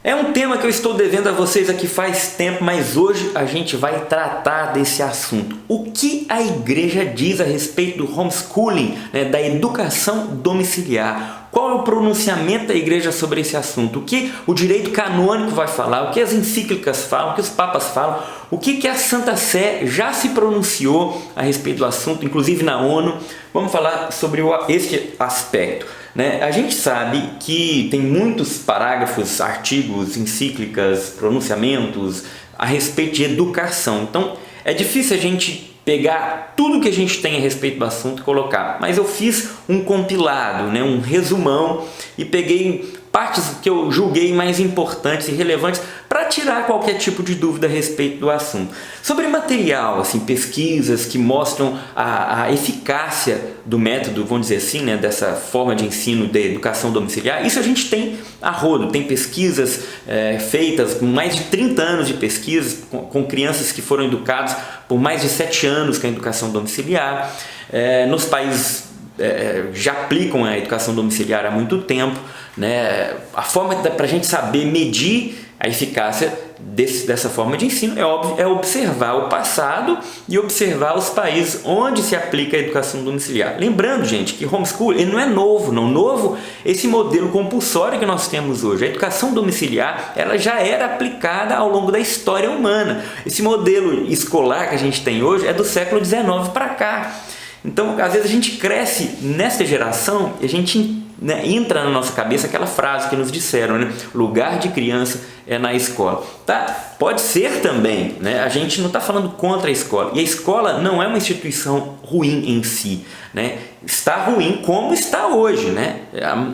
É um tema que eu estou devendo a vocês aqui faz tempo, mas hoje a gente vai tratar desse assunto. O que a igreja diz a respeito do homeschooling, da educação domiciliar? Qual é o pronunciamento da igreja sobre esse assunto? O que o direito canônico vai falar? O que as encíclicas falam? O que os papas falam? O que a Santa Sé já se pronunciou a respeito do assunto, inclusive na ONU? Vamos falar sobre este aspecto. A gente sabe que tem muitos parágrafos, artigos, encíclicas, pronunciamentos a respeito de educação. Então é difícil a gente pegar tudo que a gente tem a respeito do assunto e colocar. Mas eu fiz um compilado, um resumão, e peguei partes que eu julguei mais importantes e relevantes para tirar qualquer tipo de dúvida a respeito do assunto. Sobre material, pesquisas que mostram a eficácia do método, vamos dizer assim, dessa forma de ensino de educação domiciliar, isso a gente tem a rodo. Tem pesquisas feitas com mais de 30 anos de pesquisas com crianças que foram educadas por mais de 7 anos com a educação domiciliar. Nos países já aplicam a educação domiciliar há muito tempo. A forma para a gente saber medir a eficácia dessa forma de ensino é observar o passado e observar os países onde se aplica a educação domiciliar. Lembrando, gente, que homeschool ele não é novo, novo esse modelo compulsório que nós temos hoje. A educação domiciliar ela já era aplicada ao longo da história humana. Esse modelo escolar que a gente tem hoje é do século XIX para cá. Então, às vezes a gente cresce nessa geração e a gente entra na nossa cabeça aquela frase que nos disseram, lugar de criança é na escola. Pode ser também, a gente não está falando contra a escola. E a escola não é uma instituição ruim em si, está ruim como está hoje,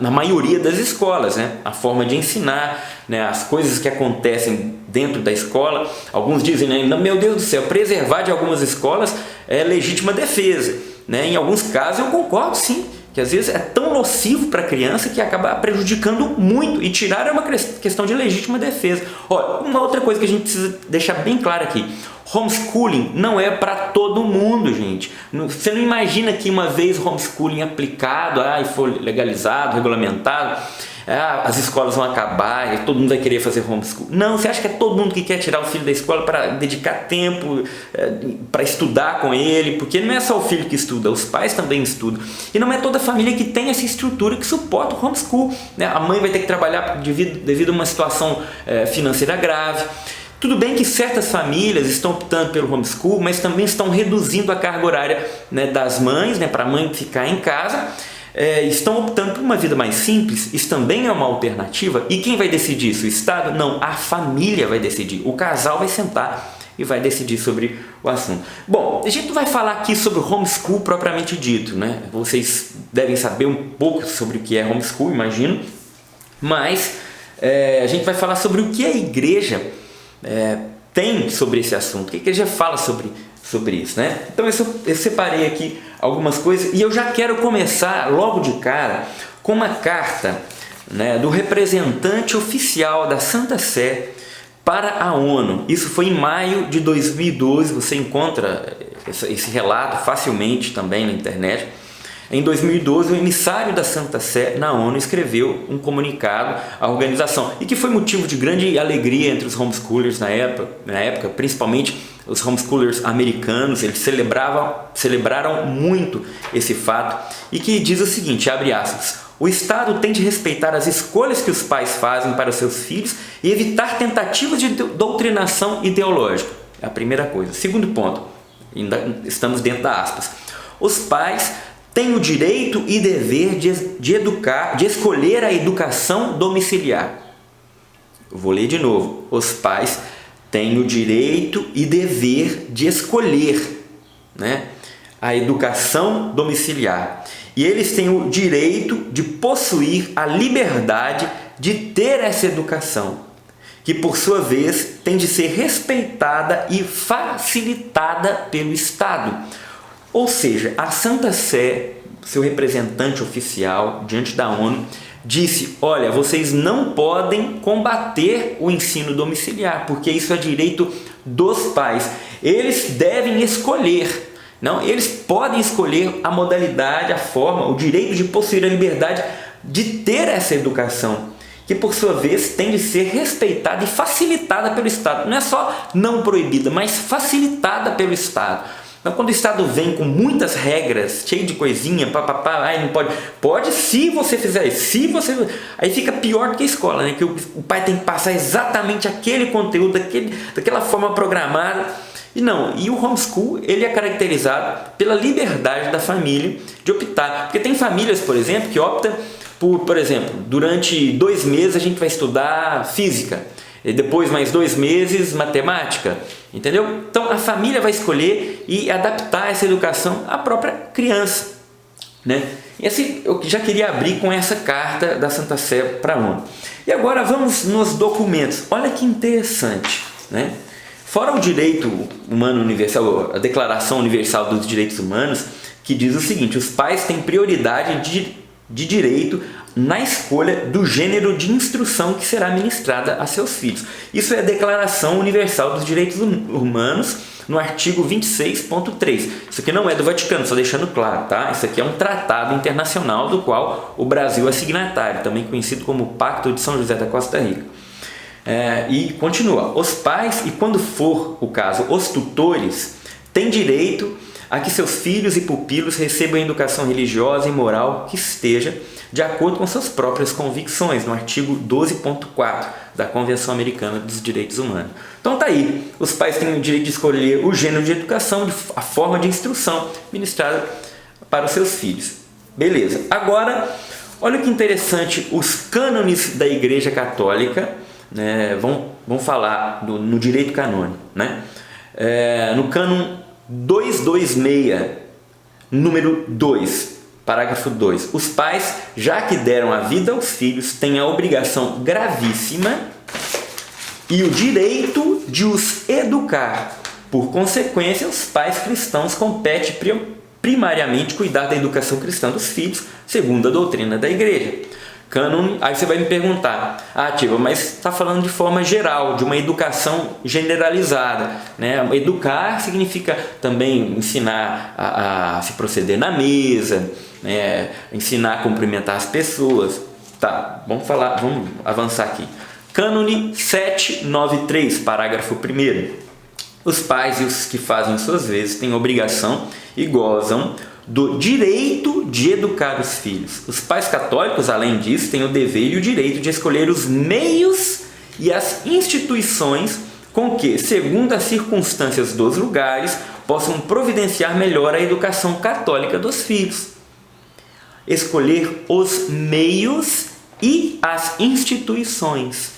na maioria das escolas, a forma de ensinar, as coisas que acontecem dentro da escola. Alguns dizem, meu Deus do céu, preservar de algumas escolas é legítima defesa. Em alguns casos eu concordo sim, que às vezes é tão nocivo para a criança que acaba prejudicando muito, e tirar é uma questão de legítima defesa. Uma outra coisa que a gente precisa deixar bem claro aqui: homeschooling não é para todo mundo, gente. Você não imagina que uma vez homeschooling aplicado e for legalizado, regulamentado, as escolas vão acabar e todo mundo vai querer fazer homeschool. Não, você acha que é todo mundo que quer tirar o filho da escola para dedicar tempo para estudar com ele? Porque não é só o filho que estuda, os pais também estudam. E não é toda a família que tem essa estrutura que suporta o homeschool. A mãe vai ter que trabalhar devido a uma situação financeira grave. Tudo bem que certas famílias estão optando pelo homeschool, mas também estão reduzindo a carga horária das mães, para a mãe ficar em casa. Estão optando por uma vida mais simples. Isso também é uma alternativa. E quem vai decidir isso? O Estado? Não, a família vai decidir. O casal vai sentar e vai decidir sobre o assunto. Bom, a gente não vai falar aqui sobre o homeschool propriamente dito, Vocês devem saber um pouco sobre o que é homeschool, imagino. Mas a gente vai falar sobre o que a igreja tem sobre esse assunto. O que a igreja fala sobre isso, Então eu separei aqui algumas coisas e eu já quero começar logo de cara com uma carta do representante oficial da Santa Sé para a ONU. Isso foi em maio de 2012, você encontra esse relato facilmente também na internet. Em 2012, o emissário da Santa Sé na ONU escreveu um comunicado à organização, e que foi motivo de grande alegria entre os homeschoolers na época, principalmente os homeschoolers americanos. Eles celebraram muito esse fato, e que diz o seguinte, abre aspas: o Estado tem de respeitar as escolhas que os pais fazem para os seus filhos e evitar tentativas de doutrinação ideológica. É a primeira coisa. Segundo ponto, ainda estamos dentro da aspas: os pais têm o direito e dever de escolher a educação domiciliar. Eu vou ler de novo. Os pais têm o direito e dever de escolher a educação domiciliar. E eles têm o direito de possuir a liberdade de ter essa educação, que por sua vez tem de ser respeitada e facilitada pelo Estado. Ou seja, a Santa Sé, seu representante oficial diante da ONU, disse: olha, vocês não podem combater o ensino domiciliar, porque isso é direito dos pais. Eles devem escolher. Não, eles podem escolher a modalidade, a forma, o direito de possuir a liberdade de ter essa educação, que por sua vez tem de ser respeitada e facilitada pelo Estado. Não é só não proibida, mas facilitada pelo Estado. Então, quando o Estado vem com muitas regras, cheio de coisinha, papapá, ai, não pode. Pode se você fizer isso, se você. Aí fica pior do que a escola, né? Que o pai tem que passar exatamente aquele conteúdo, daquela forma programada. E não, e o homeschool, ele é caracterizado pela liberdade da família de optar. Porque tem famílias, por exemplo, que optam por exemplo, durante 2 meses a gente vai estudar física. E depois mais 2 meses matemática, entendeu? Então a família vai escolher e adaptar essa educação à própria criança, né? E assim, eu já queria abrir com essa carta da Santa Sé para a ONU. E agora vamos nos documentos. Olha que interessante, né? Fora o direito humano universal, a Declaração Universal dos Direitos Humanos, que diz o seguinte: os pais têm prioridade de direito na escolha do gênero de instrução que será ministrada a seus filhos. Isso é a Declaração Universal dos Direitos Humanos, no artigo 26.3. Isso aqui não é do Vaticano, só deixando claro, tá? Isso aqui é um tratado internacional do qual o Brasil é signatário, também conhecido como Pacto de São José da Costa Rica. E continua: os pais, e quando for o caso, os tutores, têm direito a que seus filhos e pupilos recebam a educação religiosa e moral que esteja de acordo com suas próprias convicções, no artigo 12.4 da Convenção Americana dos Direitos Humanos. Então tá aí, os pais têm o direito de escolher o gênero de educação, a forma de instrução ministrada para os seus filhos. Beleza, agora, olha que interessante, os cânones da Igreja Católica, né, vão falar no direito canônico, né? No cânon 226, número 2, parágrafo 2. Os pais, já que deram a vida aos filhos, têm a obrigação gravíssima e o direito de os educar. Por consequência, os pais cristãos compete primariamente cuidar da educação cristã dos filhos, segundo a doutrina da Igreja. Cânon, aí você vai me perguntar: Tiva, mas está falando de forma geral, de uma educação generalizada, né? Educar significa também ensinar a se proceder na mesa, né? Ensinar a cumprimentar as pessoas. Tá, vamos avançar aqui. Cânone 793, parágrafo 1º. Os pais e os que fazem suas vezes têm obrigação e gozam do direito de educar os filhos. Os pais católicos, além disso, têm o dever e o direito de escolher os meios e as instituições com que, segundo as circunstâncias dos lugares, possam providenciar melhor a educação católica dos filhos. Escolher os meios e as instituições.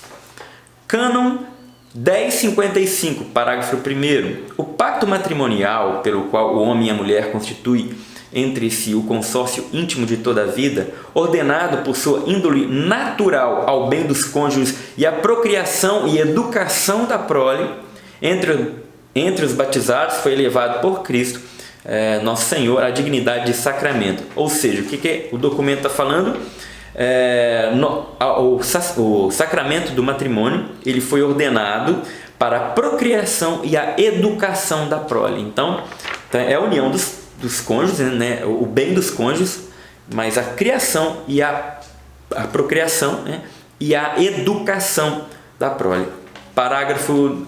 Cânon 1055, parágrafo 1º. O pacto matrimonial pelo qual o homem e a mulher constituem entre si o consórcio íntimo de toda a vida, ordenado por sua índole natural ao bem dos cônjuges e à procriação e educação da prole, entre os batizados foi elevado por Cristo, nosso Senhor, à dignidade de sacramento. Ou seja, o que o documento está falando? O sacramento do matrimônio, ele foi ordenado para a procriação e a educação da prole. Então é a união dos cônjuges, né? O bem dos cônjuges, mas a criação e a procriação, né? E a educação da prole. Parágrafo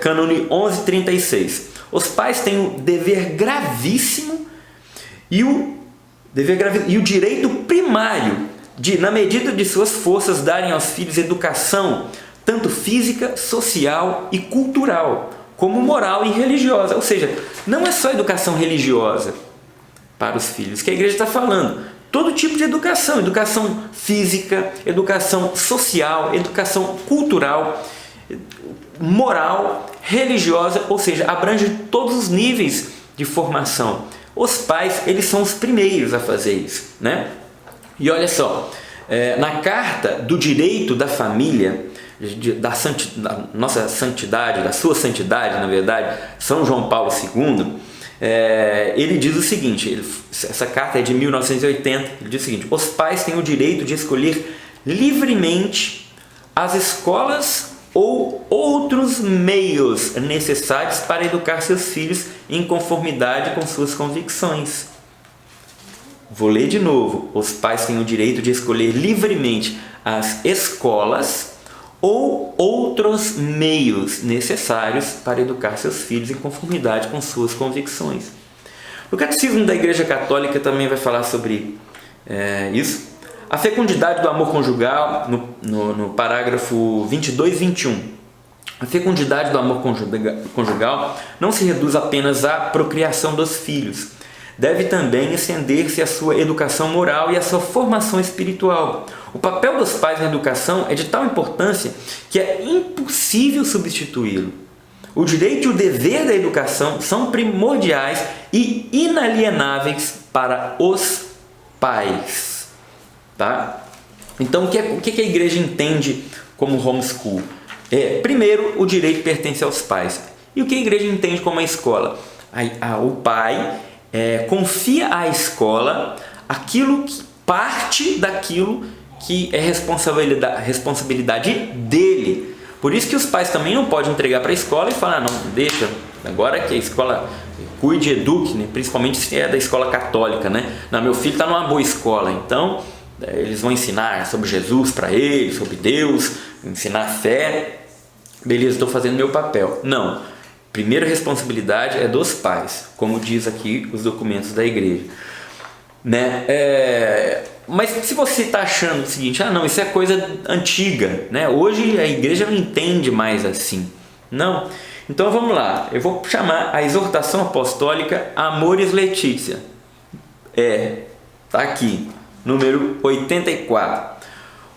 cânone 1136. Os pais têm o dever gravíssimo e o direito primário de, na medida de suas forças, darem aos filhos educação, tanto física, social e cultural, como moral e religiosa. Ou seja, não é só educação religiosa para os filhos que a igreja está falando. Todo tipo de educação, educação física, educação social, educação cultural, moral, religiosa, ou seja, abrange todos os níveis de formação. Os pais, eles são os primeiros a fazer isso, né? E olha só, na Carta do Direito da Família, da nossa santidade, da sua santidade, na verdade, São João Paulo II, ele diz o seguinte, essa carta é de 1980, ele diz o seguinte: os pais têm o direito de escolher livremente as escolas ou outros meios necessários para educar seus filhos em conformidade com suas convicções. Vou ler de novo. Os pais têm o direito de escolher livremente as escolas ou outros meios necessários para educar seus filhos em conformidade com suas convicções. O Catecismo da Igreja Católica também vai falar sobre isso. A fecundidade do amor conjugal, no parágrafo 22 e 21. A fecundidade do amor conjugal não se reduz apenas à procriação dos filhos. Deve também estender-se à sua educação moral e à sua formação espiritual. O papel dos pais na educação é de tal importância que é impossível substituí-lo. O direito e o dever da educação são primordiais e inalienáveis para os pais. Tá? Então, o que a igreja entende como homeschool? Primeiro, o direito pertence aos pais. E o que a igreja entende como a escola? O pai confia à escola parte daquilo que é responsabilidade dele. Por isso que os pais também não podem entregar para a escola e falar, não, deixa, agora que a escola cuide e eduque, né? Principalmente se é da escola católica, né? Não, meu filho está numa boa escola, então eles vão ensinar sobre Jesus para ele, sobre Deus, ensinar fé, beleza, estou fazendo meu papel. Não, primeira responsabilidade é dos pais, como diz aqui os documentos da igreja, né? Mas se você está achando o seguinte, não, isso é coisa antiga, né? Hoje a igreja não entende mais assim. Não. Então vamos lá, eu vou chamar a exortação apostólica Amoris Laetitia. Está aqui, número 84.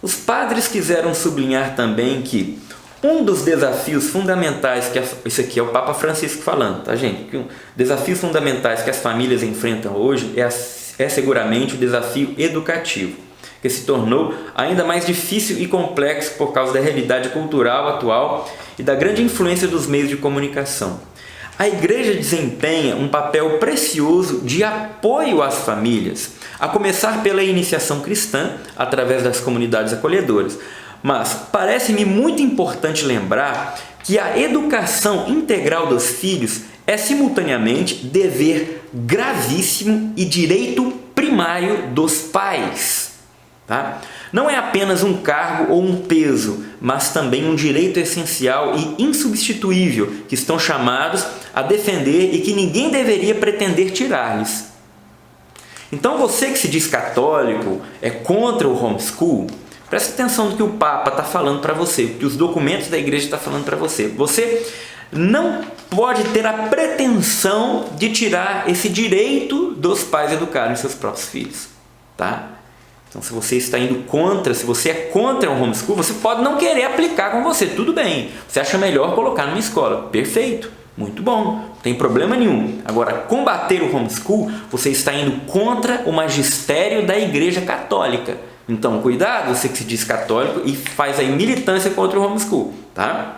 Os padres quiseram sublinhar também que um dos desafios fundamentais, isso aqui é o Papa Francisco falando, tá, gente? Que desafios fundamentais que as famílias enfrentam hoje é seguramente o desafio educativo, que se tornou ainda mais difícil e complexo por causa da realidade cultural atual e da grande influência dos meios de comunicação. A igreja desempenha um papel precioso de apoio às famílias, a começar pela iniciação cristã através das comunidades acolhedoras. Mas parece-me muito importante lembrar que a educação integral dos filhos é simultaneamente dever gravíssimo e direito primário dos pais. Tá? Não é apenas um cargo ou um peso, mas também um direito essencial e insubstituível que estão chamados a defender e que ninguém deveria pretender tirar-lhes. Então você que se diz católico, é contra o homeschool, preste atenção no que o Papa está falando para você, o que os documentos da igreja estão falando para você. Você não pode ter a pretensão de tirar esse direito dos pais educarem seus próprios filhos. Tá? Então, se você está indo contra, se você é contra o homeschool, você pode não querer aplicar com você, tudo bem. Você acha melhor colocar numa escola, perfeito, muito bom, não tem problema nenhum. Agora, combater o homeschool, você está indo contra o magistério da Igreja Católica. Então, cuidado, você que se diz católico e faz aí militância contra o homeschool, tá?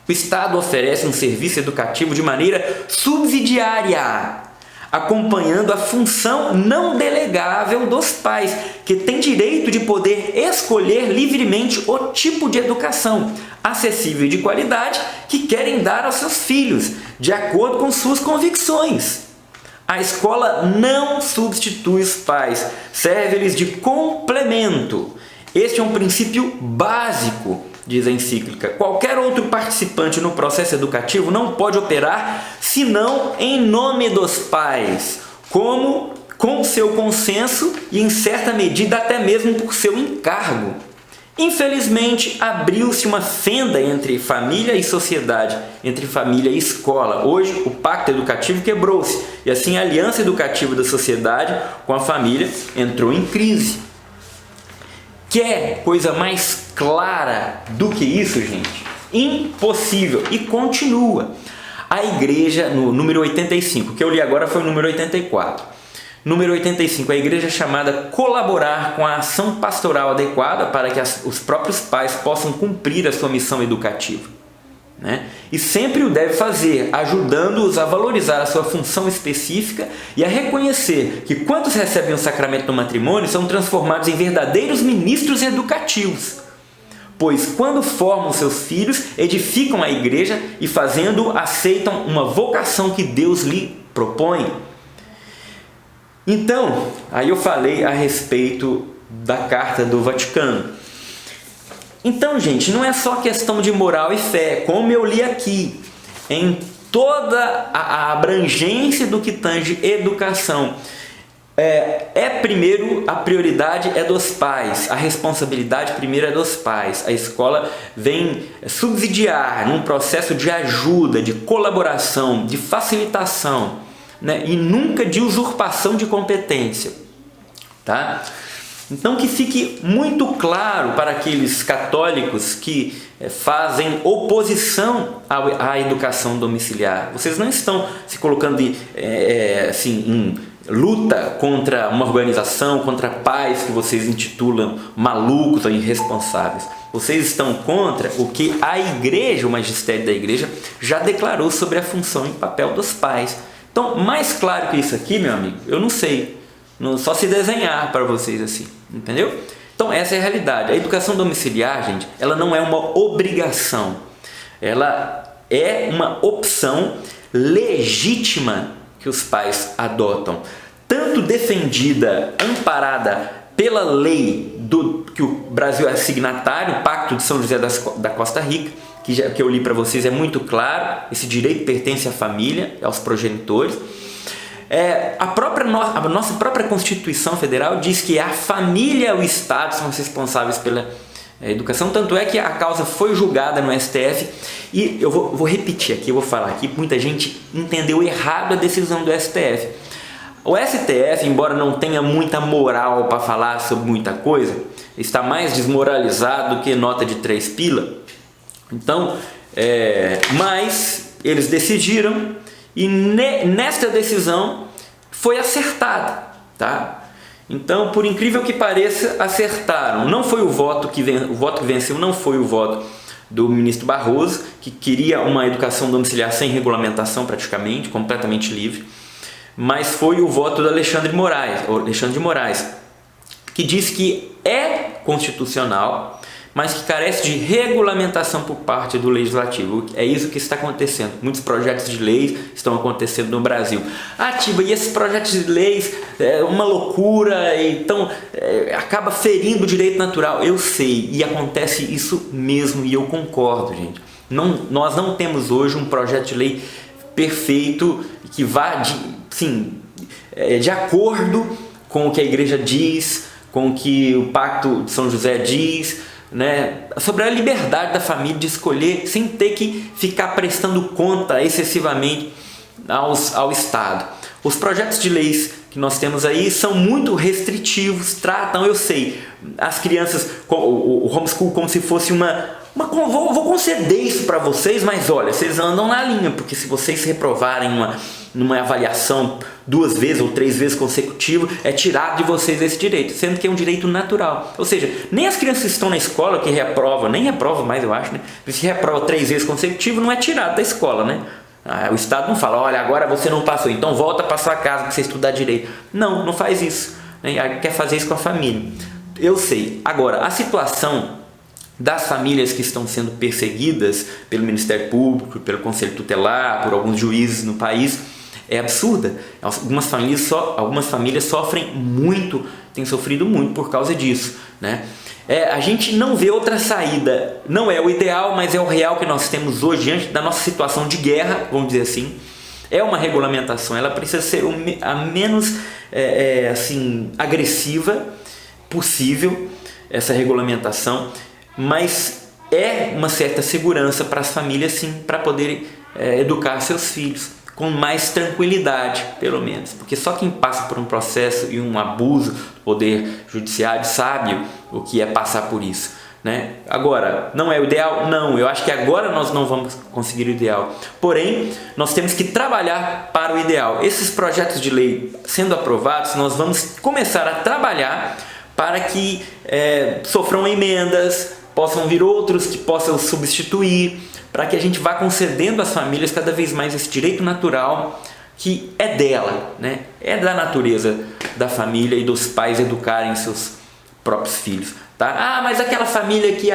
O Estado oferece um serviço educativo de maneira subsidiária, acompanhando a função não delegável dos pais, que têm direito de poder escolher livremente o tipo de educação acessível e de qualidade que querem dar aos seus filhos, de acordo com suas convicções. A escola não substitui os pais, serve-lhes de complemento. Este é um princípio básico, diz a encíclica. Qualquer outro participante no processo educativo não pode operar senão em nome dos pais, como com seu consenso e, em certa medida, até mesmo por seu encargo. Infelizmente, abriu-se uma fenda entre família e sociedade, entre família e escola. Hoje, o pacto educativo quebrou-se e, assim, a aliança educativa da sociedade com a família entrou em crise. Quer coisa mais clara do que isso, gente? Impossível. E continua. A igreja, no número 85, que eu li agora foi o número 84. Número 85, a igreja é chamada a colaborar com a ação pastoral adequada para que os próprios pais possam cumprir a sua missão educativa, né? E sempre o deve fazer, ajudando-os a valorizar a sua função específica e a reconhecer que quantos recebem o sacramento do matrimônio são transformados em verdadeiros ministros educativos, pois quando formam seus filhos, edificam a igreja e fazendo aceitam uma vocação que Deus lhe propõe. Então, aí eu falei a respeito da Carta do Vaticano. Então, gente, não é só questão de moral e fé, como eu li aqui, em toda a abrangência do que tange educação. Primeiro, a prioridade é dos pais, a responsabilidade primeiro é dos pais. A escola vem subsidiar num processo de ajuda, de colaboração, de facilitação, né? E nunca de usurpação de competência, tá? Então que fique muito claro para aqueles católicos que fazem oposição à educação domiciliar. Vocês não estão se colocando em luta contra uma organização, contra pais que vocês intitulam malucos ou irresponsáveis. Vocês estão contra o que a igreja, o magistério da igreja, já declarou sobre a função e papel dos pais. Então, mais claro que isso aqui, meu amigo, eu não sei. Só se desenhar para vocês assim, entendeu? Então, essa é a realidade. A educação domiciliar, gente, ela não é uma obrigação. Ela é uma opção legítima que os pais adotam, tanto defendida, amparada pela lei que o Brasil é signatário, o Pacto de São José da Costa Rica, que eu li para vocês, é muito claro, esse direito pertence à família, aos progenitores. A nossa própria Constituição Federal diz que a família e o Estado são os responsáveis pela educação, tanto é que a causa foi julgada no STF, e eu vou repetir aqui, eu vou falar aqui, muita gente entendeu errado a decisão do STF. O STF, embora não tenha muita moral para falar sobre muita coisa, está mais desmoralizado do que nota de 3 pila. Então, mas eles decidiram, e nesta decisão foi acertada, tá? Então, por incrível que pareça, acertaram. Não foi o voto que venceu, não foi o voto do ministro Barroso, que queria uma educação domiciliar sem regulamentação praticamente, completamente livre, mas foi o voto do Alexandre de Moraes, que diz que é constitucional, mas que carece de regulamentação por parte do Legislativo. É isso que está acontecendo. Muitos projetos de leis estão acontecendo no Brasil. Tiba, e esses projetos de leis é uma loucura, então acaba ferindo o direito natural. Eu sei, e acontece isso mesmo, e eu concordo, gente. Nós não temos hoje um projeto de lei perfeito, que vá de acordo com o que a igreja diz, com o que o Pacto de São José diz, né, sobre a liberdade da família de escolher sem ter que ficar prestando conta excessivamente ao Estado. Os projetos de leis que nós temos aí são muito restritivos, tratam, eu sei, as crianças, o homeschool como se fosse vou conceder isso para vocês, mas olha, vocês andam na linha, porque se vocês reprovarem numa avaliação 2 vezes ou 3 vezes consecutivo, é tirado de vocês esse direito, sendo que é um direito natural. Ou seja, nem as crianças que estão na escola que reprovam, nem reprovam mais, eu acho, né? Se reprova 3 vezes consecutivo, não é tirado da escola, né? O Estado não fala, olha, agora você não passou, então volta para sua casa para você estudar direito. Não faz isso, né? Quer fazer isso com a família. Eu sei. Agora, a situação das famílias que estão sendo perseguidas pelo Ministério Público, pelo Conselho Tutelar, por alguns juízes no país, é absurda. Algumas famílias sofrem muito, têm sofrido muito por causa disso, né? A gente não vê outra saída. Não é o ideal, mas é o real que nós temos hoje diante da nossa situação de guerra, vamos dizer assim. É uma regulamentação, ela precisa ser a menos agressiva possível, essa regulamentação, mas é uma certa segurança para as famílias, sim, para poderem educar seus filhos com mais tranquilidade, pelo menos, porque só quem passa por um processo e um abuso do poder judiciário sabe o que é passar por isso, né? Agora, não é o ideal? Não, eu acho que agora nós não vamos conseguir o ideal, porém, nós temos que trabalhar para o ideal. Esses projetos de lei sendo aprovados, nós vamos começar a trabalhar para que sofram emendas, possam vir outros que possam substituir, para que a gente vá concedendo às famílias cada vez mais esse direito natural que é dela, né? É da natureza da família e dos pais educarem seus próprios filhos, tá? Mas aquela família que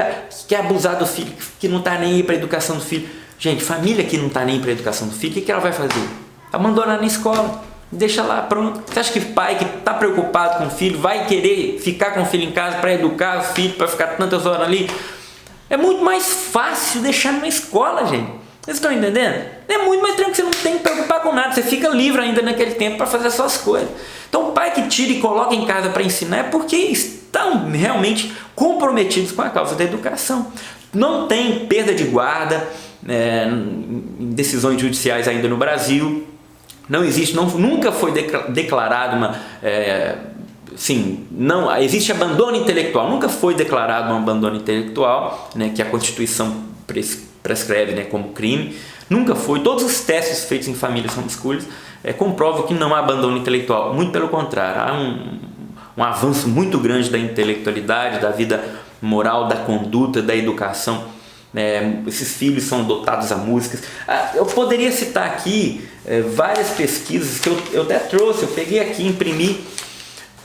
quer abusar do filho, que não está nem aí para a educação do filho. Gente, família que não está nem para a educação do filho, o que ela vai fazer? Abandonar na escola. Deixa lá, pronto. Você acha que pai que está preocupado com o filho vai querer ficar com o filho em casa para educar o filho, para ficar tantas horas ali? É muito mais fácil deixar numa escola, gente. Vocês estão entendendo? É muito mais tranquilo, você não tem que preocupar com nada, você fica livre ainda naquele tempo para fazer as suas coisas. Então o pai que tira e coloca em casa para ensinar é porque estão realmente comprometidos com a causa da educação. Não tem perda de guarda em decisões judiciais ainda no Brasil. Não existe, nunca foi declarado não existe abandono intelectual, nunca foi declarado um abandono intelectual, né, que a Constituição prescreve, né, como crime, nunca foi. Todos os testes feitos em famílias homeschooling comprovam que não há abandono intelectual, muito pelo contrário, há um avanço muito grande da intelectualidade, da vida moral, da conduta, da educação. Esses filhos são dotados a músicas. Eu poderia citar aqui várias pesquisas que eu até trouxe, eu peguei aqui, imprimi,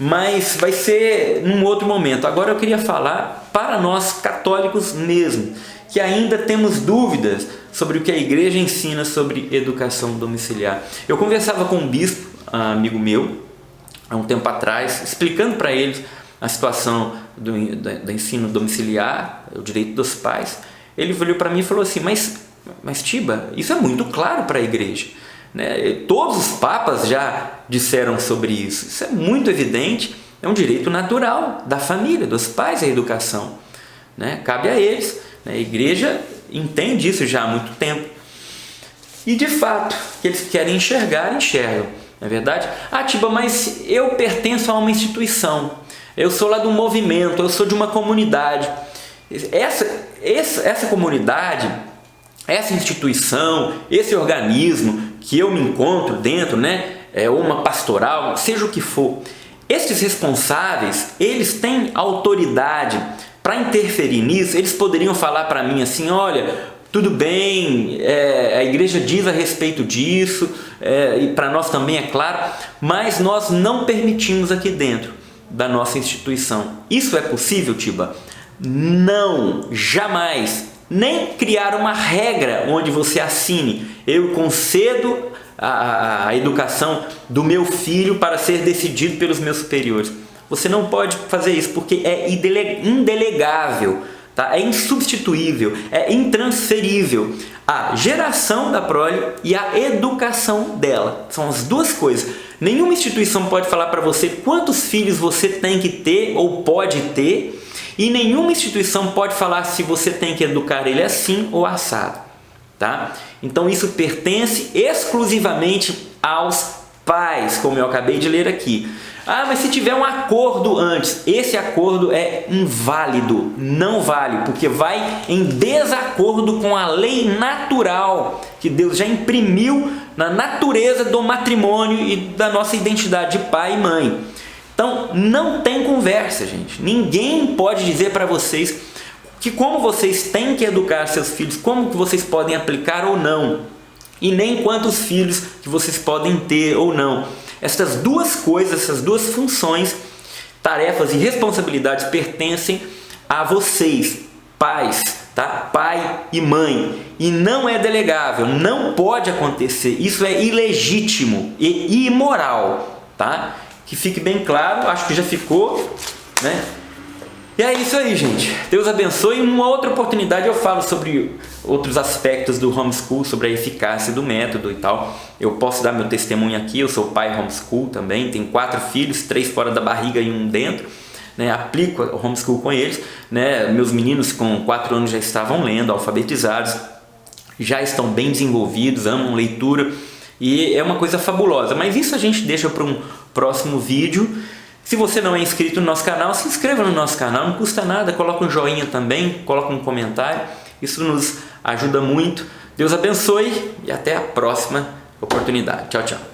mas vai ser num outro momento. Agora eu queria falar para nós católicos mesmo, que ainda temos dúvidas sobre o que a igreja ensina sobre educação domiciliar. Eu conversava com um bispo, amigo meu, há um tempo atrás, explicando para eles a situação do ensino domiciliar, o direito dos pais. Ele olhou para mim e falou assim, mas Tiba, isso é muito claro para a igreja, né? Todos os papas já disseram sobre isso, isso é muito evidente, é um direito natural da família, dos pais, a educação, né? Cabe a eles, né? A igreja entende isso já há muito tempo e de fato, que eles querem enxergar, enxergam, não é verdade? Tiba, mas eu pertenço a uma instituição, eu sou lá de um movimento, eu sou de uma comunidade. Essa comunidade, essa instituição, esse organismo que eu me encontro dentro, né, uma pastoral, seja o que for, esses responsáveis, eles têm autoridade para interferir nisso. Eles poderiam falar para mim assim, olha, tudo bem, a igreja diz a respeito disso, e para nós também é claro, mas nós não permitimos aqui dentro da nossa instituição. Isso é possível, Tiba? Não, jamais. Nem criar uma regra onde você assine, eu concedo a educação do meu filho para ser decidido pelos meus superiores. Você não pode fazer isso porque é indelegável, tá? É insubstituível, é intransferível. A geração da prole e a educação dela são as duas coisas. Nenhuma instituição pode falar para você quantos filhos você tem que ter ou pode ter, e nenhuma instituição pode falar se você tem que educar ele assim ou assado, tá? Então isso pertence exclusivamente aos pais, como eu acabei de ler aqui. Mas se tiver um acordo antes, esse acordo é inválido, não vale, porque vai em desacordo com a lei natural que Deus já imprimiu na natureza do matrimônio e da nossa identidade de pai e mãe. Então não tem conversa, gente. Ninguém pode dizer para vocês que como vocês têm que educar seus filhos, como que vocês podem aplicar ou não, e nem quantos filhos que vocês podem ter ou não. Essas duas coisas, essas duas funções, tarefas e responsabilidades pertencem a vocês, pais, tá? Pai e mãe. E não é delegável, não pode acontecer. Isso é ilegítimo e imoral, tá? Que fique bem claro, acho que já ficou, né? E é isso aí, gente. Deus abençoe. Em uma outra oportunidade eu falo sobre outros aspectos do homeschool, sobre a eficácia do método e tal. Eu posso dar meu testemunho aqui. Eu sou pai homeschool também. Tenho 4 filhos, 3 fora da barriga e 1 dentro, né? Aplico o homeschool com eles, né? Meus meninos com 4 anos já estavam lendo, alfabetizados, já estão bem desenvolvidos, amam leitura. E é uma coisa fabulosa. Mas isso a gente deixa para um próximo vídeo. Se você não é inscrito no nosso canal, se inscreva no nosso canal, não custa nada, coloca um joinha também, coloca um comentário, isso nos ajuda muito. Deus abençoe e até a próxima oportunidade. Tchau, tchau.